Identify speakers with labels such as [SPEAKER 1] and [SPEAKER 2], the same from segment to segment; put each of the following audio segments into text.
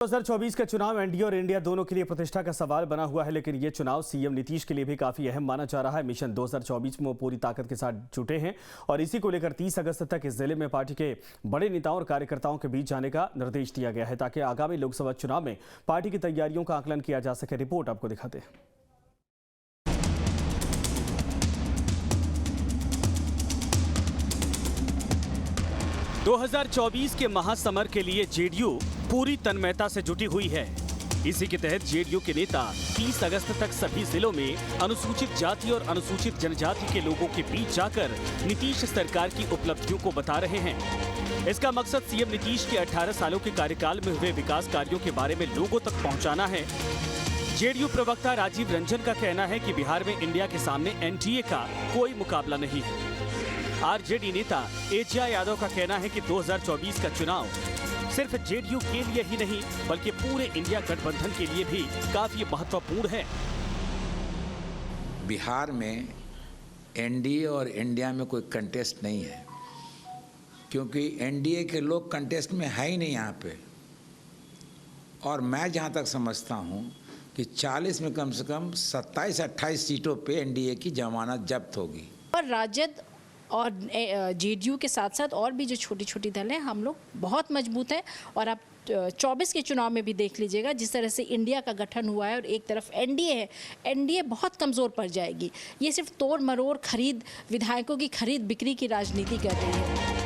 [SPEAKER 1] 2024 का चुनाव एनडीए और इंडिया दोनों के लिए प्रतिष्ठा का सवाल बना हुआ है, लेकिन ये चुनाव सीएम नीतीश के लिए भी काफी अहम माना जा रहा है। मिशन 2024 में वो पूरी ताकत के साथ जुटे हैं और इसी को लेकर 30 अगस्त तक इस जिले में पार्टी के बड़े नेताओं और कार्यकर्ताओं के बीच जाने का निर्देश दिया गया है ताकि आगामी लोकसभा चुनाव में पार्टी की तैयारियों का आकलन किया जा सके। रिपोर्ट आपको दिखाते हैं। – 2024 के महासमर के लिए जेडीयू पूरी तन्मयता से जुटी हुई है। इसी के तहत जेडीयू के नेता 30 अगस्त तक सभी जिलों में अनुसूचित जाति और अनुसूचित जनजाति के लोगों के बीच जाकर नीतीश सरकार की उपलब्धियों को बता रहे हैं। इसका मकसद सीएम नीतीश के 18 सालों के कार्यकाल में हुए विकास कार्यों के बारे में लोगों तक पहुंचाना है। जेडीयू प्रवक्ता राजीव रंजन का कहना है कि बिहार में इंडिया के सामने एनडीए का कोई मुकाबला नहीं है। आरजेडी नेता एजिया यादव का कहना है कि 2024 का चुनाव सिर्फ जेडीयू के लिए ही नहीं बल्कि पूरे इंडिया गठबंधन के लिए भी काफी महत्वपूर्ण है।
[SPEAKER 2] बिहार में एनडीए और इंडिया में कोई कंटेस्ट नहीं है, क्योंकि एनडीए के लोग कंटेस्ट में है ही नहीं यहाँ पे। और मैं जहाँ तक समझता हूँ कि 40 में कम से कम 27-28 सीटों पे एनडीए की जमानत जब्त होगी।
[SPEAKER 3] और राजद और जेडीयू के साथ साथ और भी जो छोटी छोटी दल हैं, हम लोग बहुत मजबूत हैं। और आप 24 के चुनाव में भी देख लीजिएगा जिस तरह से इंडिया का गठन हुआ है और एक तरफ एनडीए है, एनडीए बहुत कमज़ोर पड़ जाएगी। ये सिर्फ तोड़ मरोड़ खरीद, विधायकों की खरीद बिक्री की राजनीति कर रही है।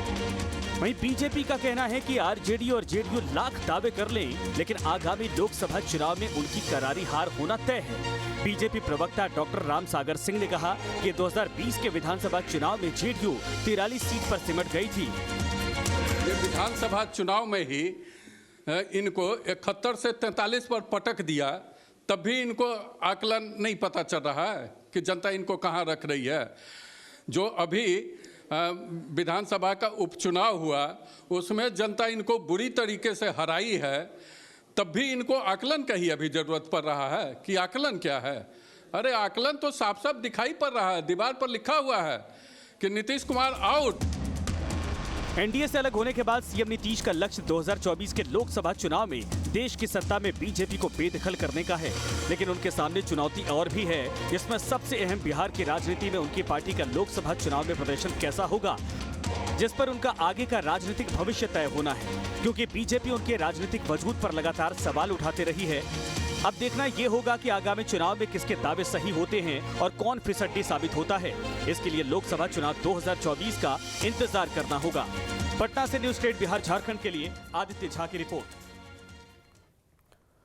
[SPEAKER 1] वहीं बीजेपी का कहना है कि आरजेडी और जेडीयू लाख दावे कर लें, लेकिन आगामी लोकसभा चुनाव में उनकी करारी हार होना तय है। बीजेपी प्रवक्ता डॉक्टर राम सागर सिंह ने कहा कि 2020 के विधानसभा चुनाव में जेडीयू 43 सीट पर सिमट गई थी।
[SPEAKER 4] ये विधानसभा चुनाव में ही इनको 71 से 43 पर पटक दिया, तब भी इनको आकलन नहीं पता चल रहा है कि जनता इनको कहाँ रख रही है। जो अभी विधानसभा का उपचुनाव हुआ उसमें जनता इनको बुरी तरीके से हराई है, तब भी इनको आकलन का ही अभी जरूरत पड़ रहा है कि आकलन क्या है। अरे आकलन तो साफ साफ दिखाई पड़ रहा है, दीवार पर लिखा हुआ है कि नीतीश कुमार आउट।
[SPEAKER 1] एनडीए से अलग होने के बाद सीएम नीतीश का लक्ष्य 2024 के लोकसभा चुनाव में देश की सत्ता में बीजेपी को बेदखल करने का है, लेकिन उनके सामने चुनौती और भी है। इसमें सबसे अहम बिहार की राजनीति में उनकी पार्टी का लोकसभा चुनाव में प्रदर्शन कैसा होगा, जिस पर उनका आगे का राजनीतिक भविष्य तय होना है, क्योंकि बीजेपी उनके राजनीतिक वजूद पर लगातार सवाल उठाते रही है। अब देखना ये होगा कि आगामी चुनाव में किसके दावे सही होते हैं और कौन फिसड्डी साबित होता है। इसके लिए लोकसभा चुनाव 2024 का इंतजार करना होगा। पटना से न्यूज़ स्टेट बिहार झारखंड के लिए आदित्य झा की रिपोर्ट।